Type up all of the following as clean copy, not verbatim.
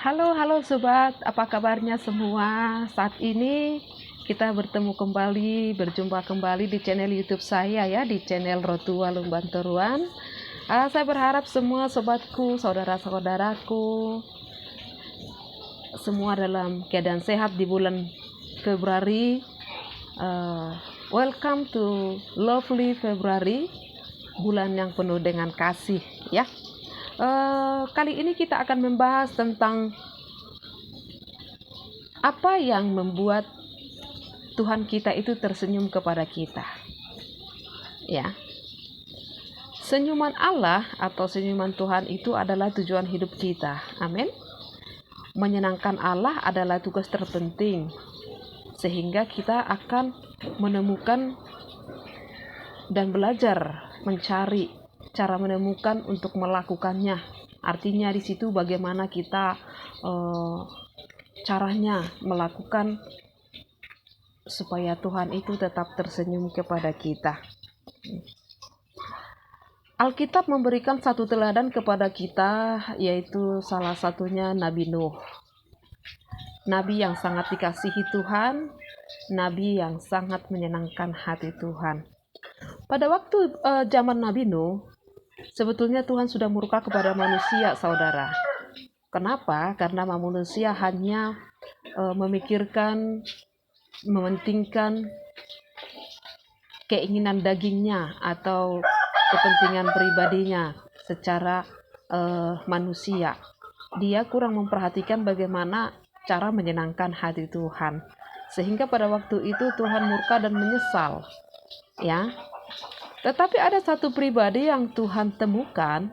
Halo, halo sobat, apa kabarnya semua? Saat ini kita berjumpa kembali di channel YouTube saya ya, di channel Rotua Lumbanturuan. Saya berharap semua sobatku, saudara-saudaraku, semua dalam keadaan sehat di bulan Februari. Welcome to lovely Februari, bulan yang penuh dengan kasih ya. Kali ini kita akan membahas tentang apa yang membuat Tuhan kita itu tersenyum kepada kita. Ya. Senyuman Allah atau senyuman Tuhan itu adalah tujuan hidup kita. Amin. Menyenangkan Allah adalah tugas terpenting, sehingga kita akan menemukan dan belajar mencari cara menemukan untuk melakukannya. Artinya di situ bagaimana kita caranya melakukan supaya Tuhan itu tetap tersenyum kepada kita. Alkitab memberikan satu teladan kepada kita, yaitu salah satunya Nabi Nuh. Nabi yang sangat dikasihi Tuhan, nabi yang sangat menyenangkan hati Tuhan. Pada waktu zaman Nabi Nuh, sebetulnya Tuhan sudah murka kepada manusia, saudara. Kenapa? Karena manusia hanya memikirkan, mementingkan keinginan dagingnya atau kepentingan pribadinya secara manusia. Dia kurang memperhatikan bagaimana cara menyenangkan hati Tuhan. Sehingga pada waktu itu Tuhan murka dan menyesal. Ya. Tetapi ada satu pribadi yang Tuhan temukan,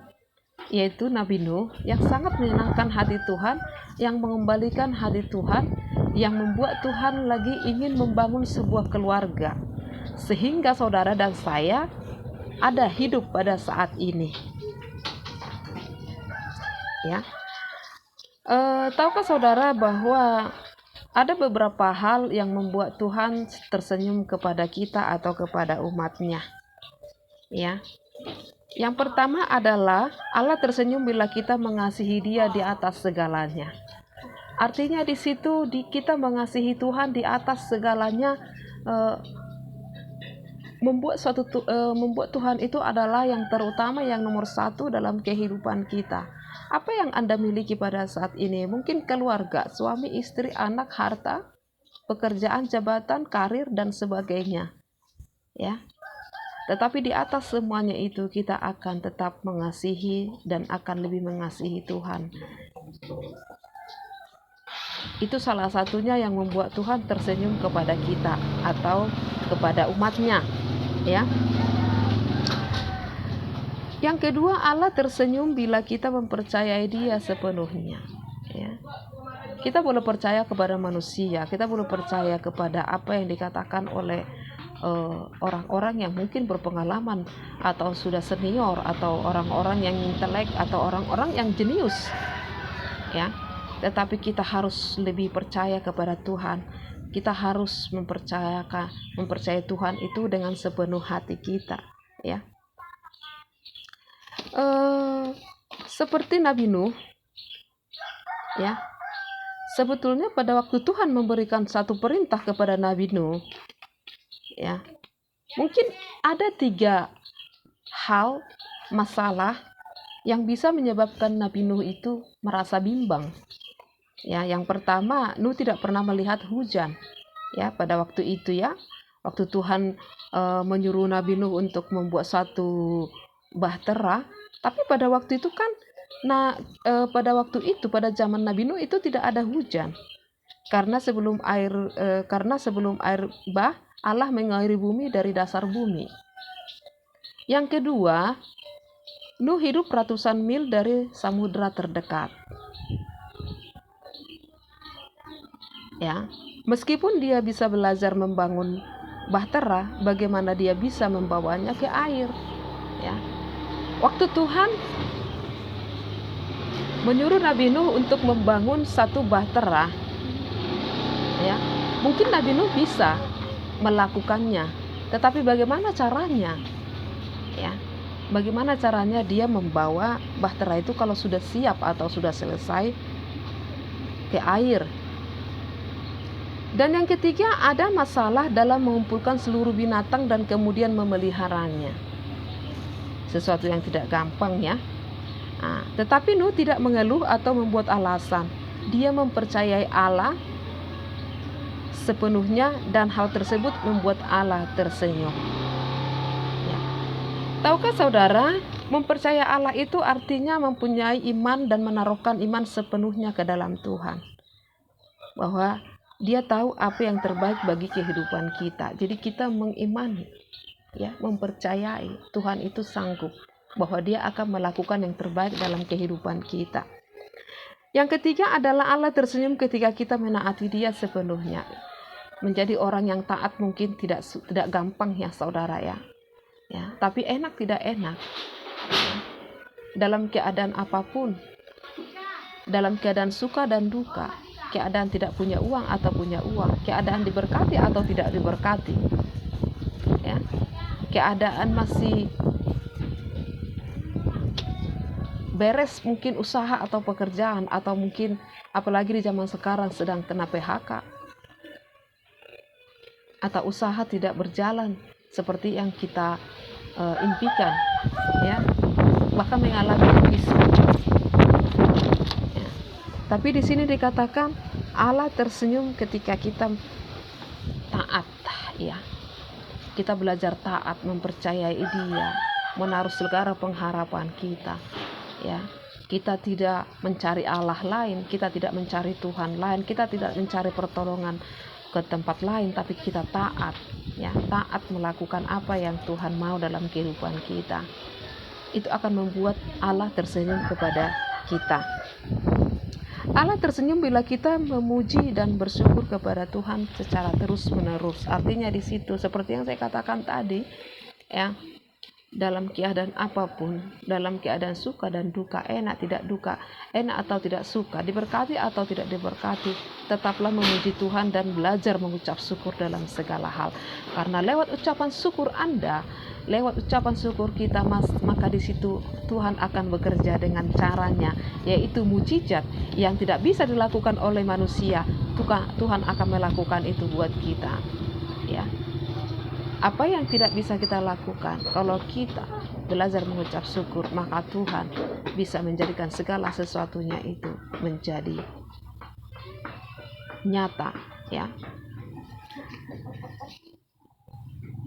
yaitu Nabi Nuh, yang sangat menyenangkan hati Tuhan, yang mengembalikan hati Tuhan, yang membuat Tuhan lagi ingin membangun sebuah keluarga, sehingga saudara dan saya ada hidup pada saat ini. Ya, tahukah saudara bahwa ada beberapa hal yang membuat Tuhan tersenyum kepada kita atau kepada umatnya? Ya. Yang pertama adalah Allah tersenyum bila kita mengasihi Dia di atas segalanya. Artinya di situ kita mengasihi Tuhan di atas segalanya, membuat Tuhan itu adalah yang terutama, yang nomor satu dalam kehidupan kita. Apa yang Anda miliki pada saat ini? Mungkin keluarga, suami, istri, anak, harta, pekerjaan, jabatan, karir, dan sebagainya. Ya. Tetapi di atas semuanya itu kita akan tetap mengasihi dan akan lebih mengasihi Tuhan. Itu salah satunya yang membuat Tuhan tersenyum kepada kita atau kepada umatnya. Ya. Yang kedua, Allah tersenyum bila kita mempercayai Dia sepenuhnya. Ya. Kita boleh percaya kepada manusia, kita boleh percaya kepada apa yang dikatakan oleh orang-orang yang mungkin berpengalaman atau sudah senior, atau orang-orang yang intelek, atau orang-orang yang jenius, ya. Tetapi kita harus lebih percaya kepada Tuhan. Kita harus mempercayai Tuhan itu dengan sepenuh hati kita, ya. Seperti Nabi Nuh, ya. Sebetulnya pada waktu Tuhan memberikan satu perintah kepada Nabi Nuh, ya, mungkin ada 3 hal masalah yang bisa menyebabkan Nabi Nuh itu merasa bimbang. Ya, yang pertama, Nuh tidak pernah melihat hujan. Ya, pada waktu itu ya, waktu Tuhan menyuruh Nabi Nuh untuk membuat satu bahtera, tapi pada waktu itu kan, pada zaman Nabi Nuh itu tidak ada hujan. Karena sebelum air bah, Allah mengairi bumi dari dasar bumi. Yang kedua, Nuh hidup ratusan mil dari samudra terdekat. Ya, meskipun dia bisa belajar membangun bahtera, bagaimana dia bisa membawanya ke air? Ya, waktu Tuhan menyuruh Nabi Nuh untuk membangun satu bahtera, ya, mungkin Nabi Nuh bisa melakukannya, tetapi bagaimana caranya? Ya, bagaimana caranya dia membawa bahtera itu kalau sudah siap atau sudah selesai pakai air. Dan yang ketiga, ada masalah dalam mengumpulkan seluruh binatang dan kemudian memeliharanya. Sesuatu yang tidak gampang ya. Tetapi Nuh tidak mengeluh atau membuat alasan. Dia mempercayai Allah sepenuhnya dan hal tersebut membuat Allah tersenyum. Ya. Tahukah saudara, mempercayai Allah itu artinya mempunyai iman dan menaruhkan iman sepenuhnya ke dalam Tuhan. Bahwa Dia tahu apa yang terbaik bagi kehidupan kita. Jadi kita mengimani, ya, mempercayai Tuhan itu sanggup bahwa Dia akan melakukan yang terbaik dalam kehidupan kita. Yang ketiga adalah Allah tersenyum ketika kita menaati Dia sepenuhnya. Menjadi orang yang taat mungkin tidak gampang ya saudara ya. Tapi enak tidak enak. Dalam keadaan apapun, dalam keadaan suka dan duka, keadaan tidak punya uang atau punya uang, keadaan diberkati atau tidak diberkati, ya, keadaan masih beres mungkin usaha atau pekerjaan, atau mungkin apalagi di zaman sekarang sedang kena PHK, atau usaha tidak berjalan seperti yang kita impikan, ya, bahkan mengalami krisis. Ya. Tapi di sini dikatakan Allah tersenyum ketika kita taat, ya. Kita belajar taat, mempercayai Dia, menaruh segala pengharapan kita, ya. Kita tidak mencari Allah lain, kita tidak mencari Tuhan lain, kita tidak mencari pertolongan ke tempat lain, tapi kita taat, ya, taat melakukan apa yang Tuhan mau dalam kehidupan kita. Itu akan membuat Allah tersenyum kepada kita. Allah tersenyum bila kita memuji dan bersyukur kepada Tuhan secara terus-menerus. Artinya di situ seperti yang saya katakan tadi, ya, dalam keadaan apapun, dalam keadaan suka dan duka, enak tidak duka, enak atau tidak suka, diberkati atau tidak diberkati, tetaplah memuji Tuhan dan belajar mengucap syukur dalam segala hal. Karena lewat ucapan syukur Anda, lewat ucapan syukur kita, maka di situ Tuhan akan bekerja dengan caranya, yaitu mujizat yang tidak bisa dilakukan oleh manusia. Tuhan akan melakukan itu buat kita, ya. Apa yang tidak bisa kita lakukan, kalau kita belajar mengucap syukur, maka Tuhan bisa menjadikan segala sesuatunya itu menjadi nyata, ya.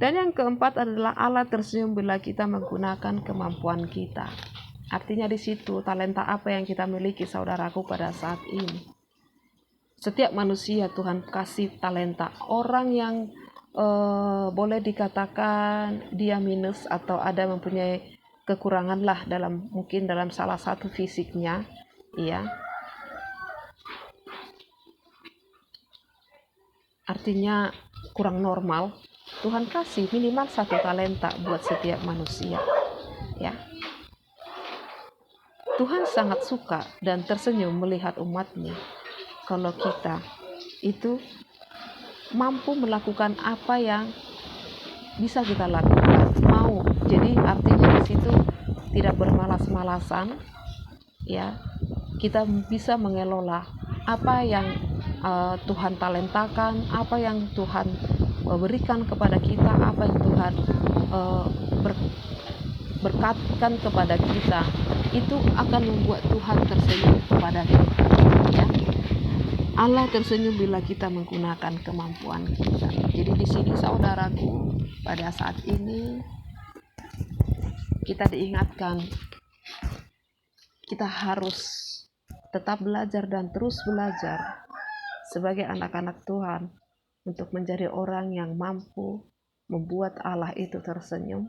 Dan yang keempat adalah Allah tersenyum bila kita menggunakan kemampuan kita. Artinya di situ talenta apa yang kita miliki, saudaraku, pada saat ini. Setiap manusia Tuhan kasih talenta. Orang yang boleh dikatakan dia minus atau ada mempunyai kekurangan lah mungkin dalam salah satu fisiknya, ya. Artinya kurang normal. Tuhan kasih minimal satu talenta buat setiap manusia, ya. Tuhan sangat suka dan tersenyum melihat umatnya kalau kita itu mampu melakukan apa yang bisa kita lakukan, mau. Jadi artinya di situ tidak bermalas-malasan, ya. Kita bisa mengelola apa yang Tuhan talentakan, apa yang Tuhan berikan kepada kita, apa yang Tuhan berkatkan kepada kita. Itu akan membuat Tuhan tersenyum kepada kita, ya. Allah tersenyum bila kita menggunakan kemampuan kita. Jadi di sini saudaraku, pada saat ini kita diingatkan kita harus tetap belajar dan terus belajar sebagai anak-anak Tuhan untuk menjadi orang yang mampu membuat Allah itu tersenyum,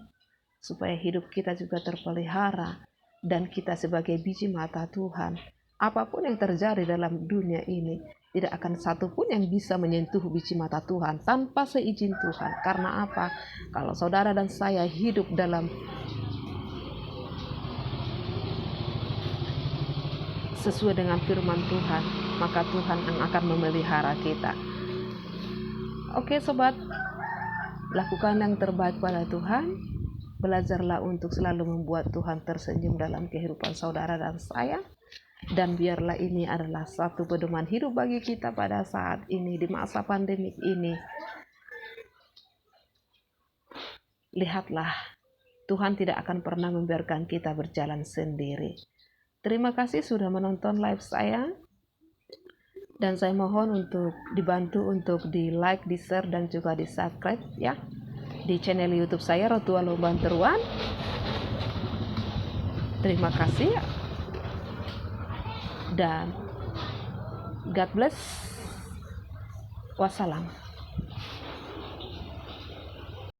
supaya hidup kita juga terpelihara dan kita sebagai biji mata Tuhan. Apapun yang terjadi dalam dunia ini, tidak akan satupun yang bisa menyentuh biji mata Tuhan tanpa seizin Tuhan. Karena apa? Kalau saudara dan saya hidup dalam sesuai dengan firman Tuhan, maka Tuhan yang akan memelihara kita. Oke sobat, lakukan yang terbaik pada Tuhan. Belajarlah untuk selalu membuat Tuhan tersenyum dalam kehidupan saudara dan saya. Dan biarlah ini adalah satu pedoman hidup bagi kita pada saat ini, di masa pandemik ini. Lihatlah, Tuhan tidak akan pernah membiarkan kita berjalan sendiri. Terima kasih sudah menonton live saya. Dan saya mohon untuk dibantu untuk di like, di share, dan juga di subscribe ya di channel YouTube saya Rotua Lomban Teruan. Terima kasih dan God bless. Wassalam.